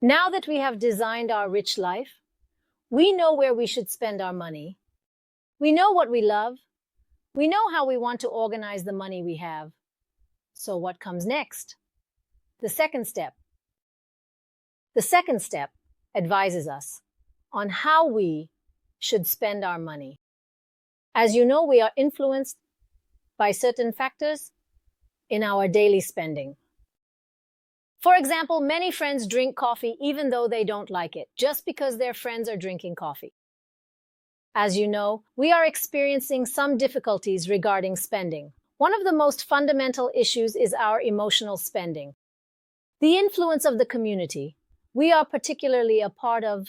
Now that we have designed our rich life, we know where we should spend our money. We know what we love. We know how we want to organize the money we have. So what comes next? The second step. The second step advises us on how we should spend our money. As you know, we are influenced by certain factors in our daily spending. For example, many friends drink coffee even though they don't like it, just because their friends are drinking coffee. As you know, we are experiencing some difficulties regarding spending. One of the most fundamental issues is our emotional spending. The influence of the community we are particularly a part of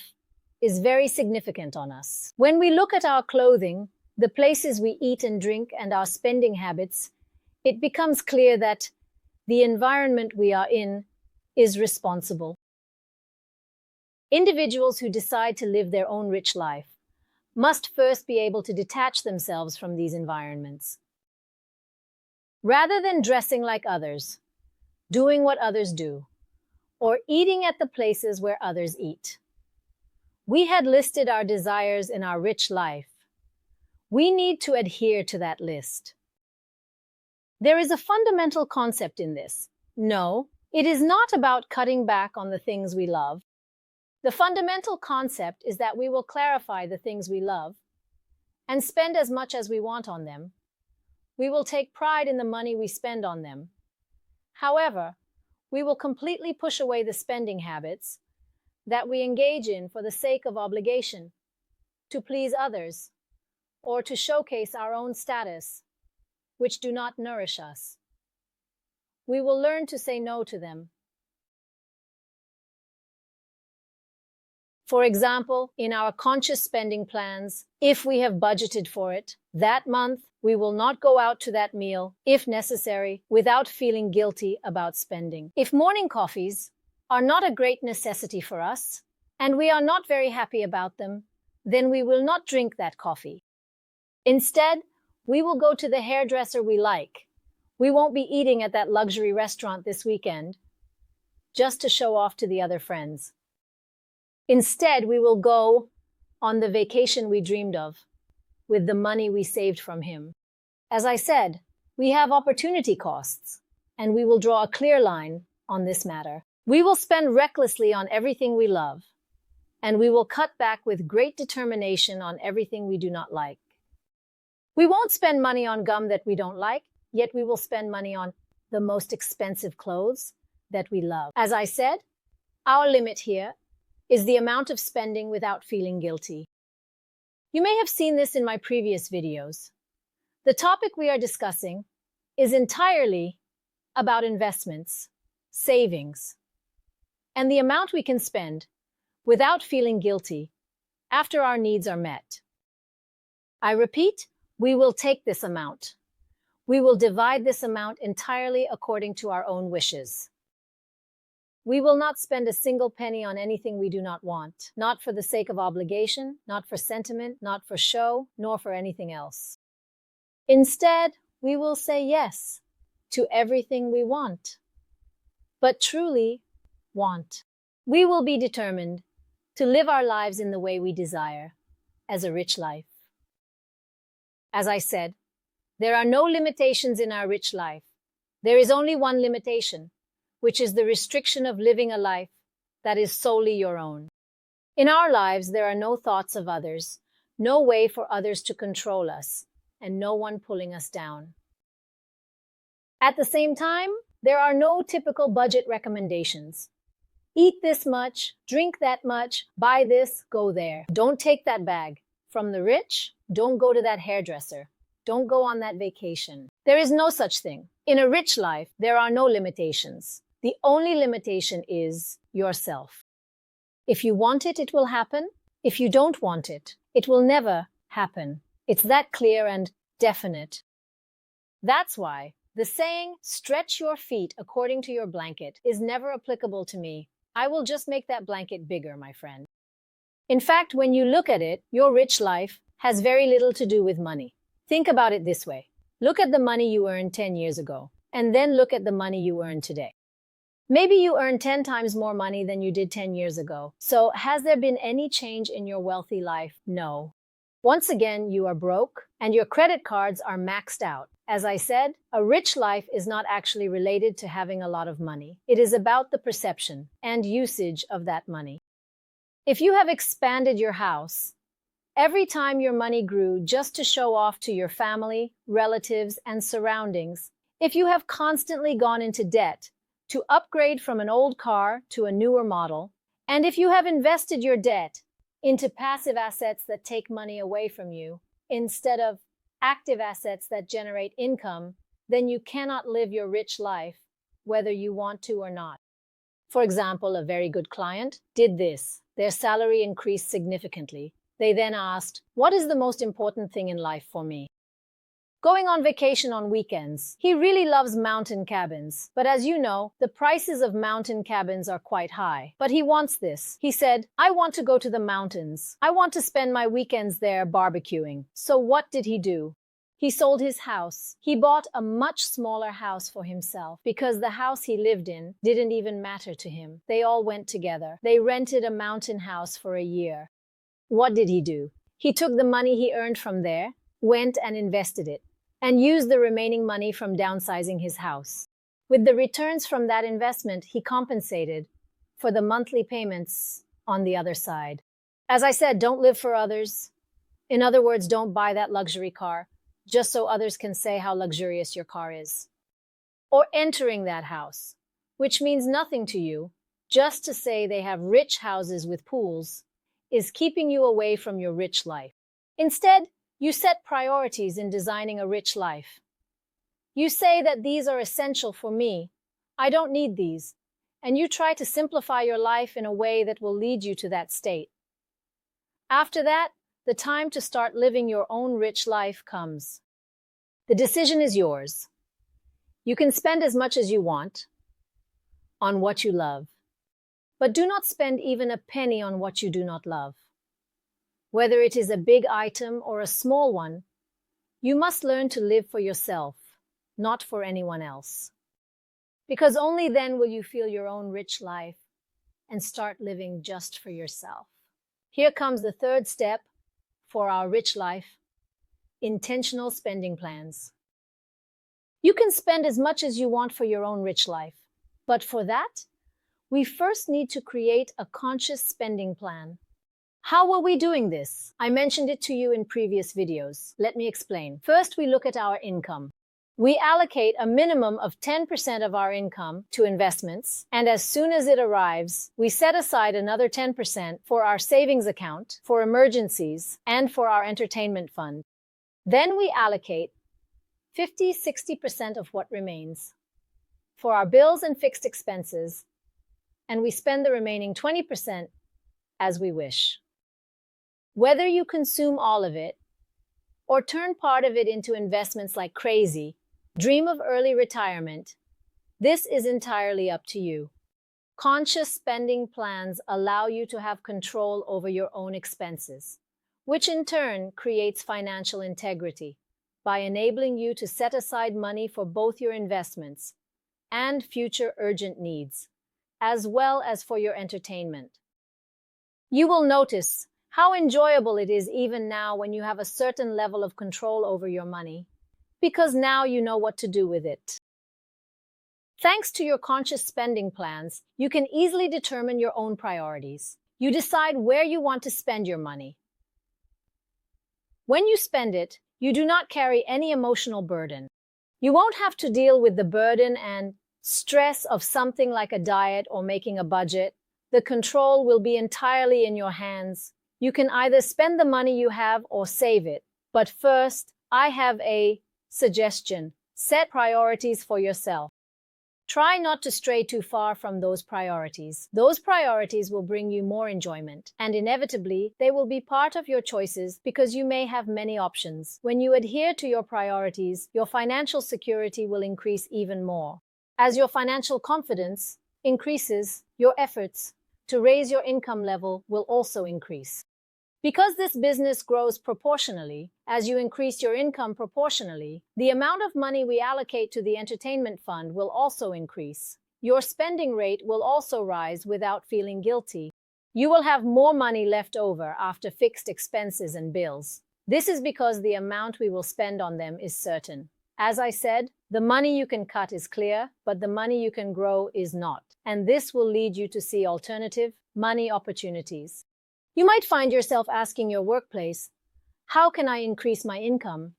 is very significant on us. When we look at our clothing, the places we eat and drink, and our spending habits, it becomes clear that the environment we are in is responsible. Individuals who decide to live their own rich life must first be able to detach themselves from these environments. Rather than dressing like others, doing what others do, or eating at the places where others eat, we had listed our desires in our rich life. We need to adhere to that list. There is a fundamental concept in this. No, it is not about cutting back on the things we love. The fundamental concept is that we will clarify the things we love and spend as much as we want on them. We will take pride in the money we spend on them. However, we will completely push away the spending habits that we engage in for the sake of obligation, to please others, or to showcase our own status, which do not nourish us. We will learn to say no to them. For example, in our conscious spending plans, if we have budgeted for it, that month we will not go out to that meal, if necessary, without feeling guilty about spending. If morning coffees are not a great necessity for us, and we are not very happy about them, then we will not drink that coffee. Instead, we will go to the hairdresser we like. We won't be eating at that luxury restaurant this weekend, just to show off to the other friends. Instead, we will go on the vacation we dreamed of, with the money we saved from him. As I said, we have opportunity costs, and we will draw a clear line on this matter. We will spend recklessly on everything we love, and we will cut back with great determination on everything we do not like. We won't spend money on gum that we don't like, yet we will spend money on the most expensive clothes that we love. As I said, our limit here is the amount of spending without feeling guilty. You may have seen this in my previous videos. The topic we are discussing is entirely about investments, savings, and the amount we can spend without feeling guilty after our needs are met. I repeat, we will take this amount. We will divide this amount entirely according to our own wishes. We will not spend a single penny on anything we do not want, not for the sake of obligation, not for sentiment, not for show, nor for anything else. Instead, we will say yes to everything we want, but truly want. We will be determined to live our lives in the way we desire, as a rich life. As I said, there are no limitations in our rich life. There is only one limitation, which is the restriction of living a life that is solely your own. In our lives, there are no thoughts of others, no way for others to control us, and no one pulling us down. At the same time, there are no typical budget recommendations. Eat this much, drink that much, buy this, go there. Don't take that bag. From the rich, don't go to that hairdresser. Don't go on that vacation. There is no such thing. In a rich life, there are no limitations. The only limitation is yourself. If you want it, it will happen. If you don't want it, it will never happen. It's that clear and definite. That's why the saying, stretch your feet according to your blanket, is never applicable to me. I will just make that blanket bigger, my friend. In fact, when you look at it, your rich life has very little to do with money. Think about it this way. Look at the money you earned 10 years ago, and then look at the money you earn today. Maybe you earn 10 times more money than you did 10 years ago. So, has there been any change in your wealthy life? No. Once again, you are broke and your credit cards are maxed out. As I said, a rich life is not actually related to having a lot of money. It is about the perception and usage of that money. If you have expanded your house, every time your money grew just to show off to your family, relatives, and surroundings, if you have constantly gone into debt to upgrade from an old car to a newer model, and if you have invested your debt into passive assets that take money away from you instead of active assets that generate income, then you cannot live your rich life, whether you want to or not. For example, a very good client did this. Their salary increased significantly. They then asked, "What is the most important thing in life for me?" Going on vacation on weekends. He really loves mountain cabins, but as you know, the prices of mountain cabins are quite high. But he wants this. He said, "I want to go to the mountains. I want to spend my weekends there barbecuing." So what did he do? He sold his house. He bought a much smaller house for himself because the house he lived in didn't even matter to him. They all went together. They rented a mountain house for a year. What did he do? He took the money he earned from there, went and invested it, and used the remaining money from downsizing his house. With the returns from that investment, he compensated for the monthly payments on the other side. As I said, don't live for others. In other words, don't buy that luxury car just so others can say how luxurious your car is. Or entering that house, which means nothing to you, just to say they have rich houses with pools, is keeping you away from your rich life. Instead, you set priorities in designing a rich life. You say that these are essential for me. I don't need these. And you try to simplify your life in a way that will lead you to that state. After that, the time to start living your own rich life comes. The decision is yours. You can spend as much as you want on what you love, but do not spend even a penny on what you do not love. Whether it is a big item or a small one, you must learn to live for yourself, not for anyone else. Because only then will you feel your own rich life and start living just for yourself. Here comes the third step for our rich life: intentional spending plans. You can spend as much as you want for your own rich life, but for that, we first need to create a conscious spending plan. How are we doing this? I mentioned it to you in previous videos. Let me explain. First, we look at our income. We allocate a minimum of 10% of our income to investments, and as soon as it arrives, we set aside another 10% for our savings account, for emergencies, and for our entertainment fund. Then we allocate 50–60% of what remains for our bills and fixed expenses, and we spend the remaining 20% as we wish. Whether you consume all of it or turn part of it into investments like crazy, dream of early retirement, this is entirely up to you. Conscious spending plans allow you to have control over your own expenses, which in turn creates financial integrity by enabling you to set aside money for both your investments and future urgent needs, as well as for your entertainment. You will notice how enjoyable it is even now when you have a certain level of control over your money, because now you know what to do with it. Thanks to your conscious spending plans, you can easily determine your own priorities. You decide where you want to spend your money. When you spend it, you do not carry any emotional burden. You won't have to deal with the burden and stress of something like a diet or making a budget. The control will be entirely in your hands. You can either spend the money you have or save it. But first, I have a suggestion. Set priorities for yourself. Try not to stray too far from those priorities. Those priorities will bring you more enjoyment, and inevitably, they will be part of your choices because you may have many options. When you adhere to your priorities, your financial security will increase even more. As your financial confidence increases, your efforts to raise your income level will also increase. Because this business grows proportionally, as you increase your income proportionally, the amount of money we allocate to the entertainment fund will also increase. your spending rate will also rise without feeling guilty. You will have more money left over after fixed expenses and bills. This is because the amount we will spend on them is certain. As I said, the money you can cut is clear, but the money you can grow is not. And this will lead you to see alternative money opportunities. You might find yourself asking your workplace, how can I increase my income?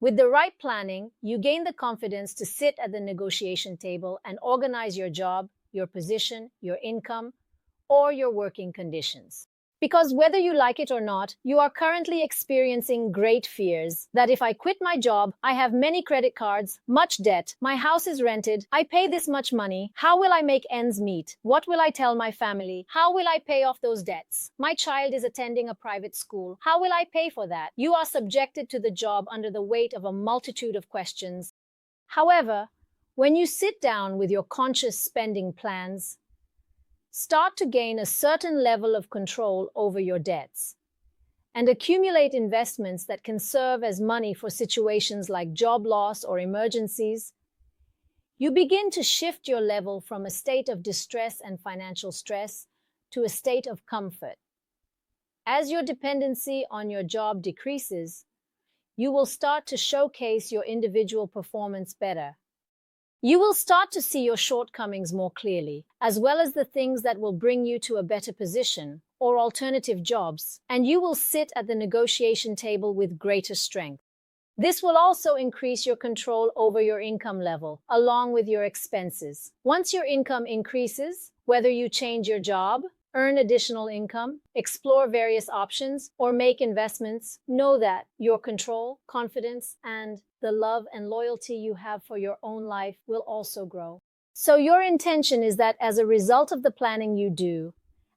With the right planning, you gain the confidence to sit at the negotiation table and organize your job, your position, your income, or your working conditions. Because whether you like it or not, you are currently experiencing great fears that if I quit my job, I have many credit cards, much debt, my house is rented, I pay this much money, how will I make ends meet? What will I tell my family? How will I pay off those debts? My child is attending a private school. How will I pay for that? You are subjected to the job under the weight of a multitude of questions. However, when you sit down with your conscious spending plans, start to gain a certain level of control over your debts and accumulate investments that can serve as money for situations like job loss or emergencies, you begin to shift your level from a state of distress and financial stress to a state of comfort. As your dependency on your job decreases, you will start to showcase your individual performance better. You will start to see your shortcomings more clearly, as well as the things that will bring you to a better position or alternative jobs, and you will sit at the negotiation table with greater strength. This will also increase your control over your income level, along with your expenses. Once your income increases, whether you change your job, earn additional income, explore various options, or make investments, know that your control, confidence, and the love and loyalty you have for your own life will also grow. So your intention is that as a result of the planning you do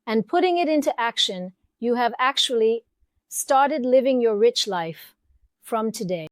and putting it into action, you have actually started living your rich life from today.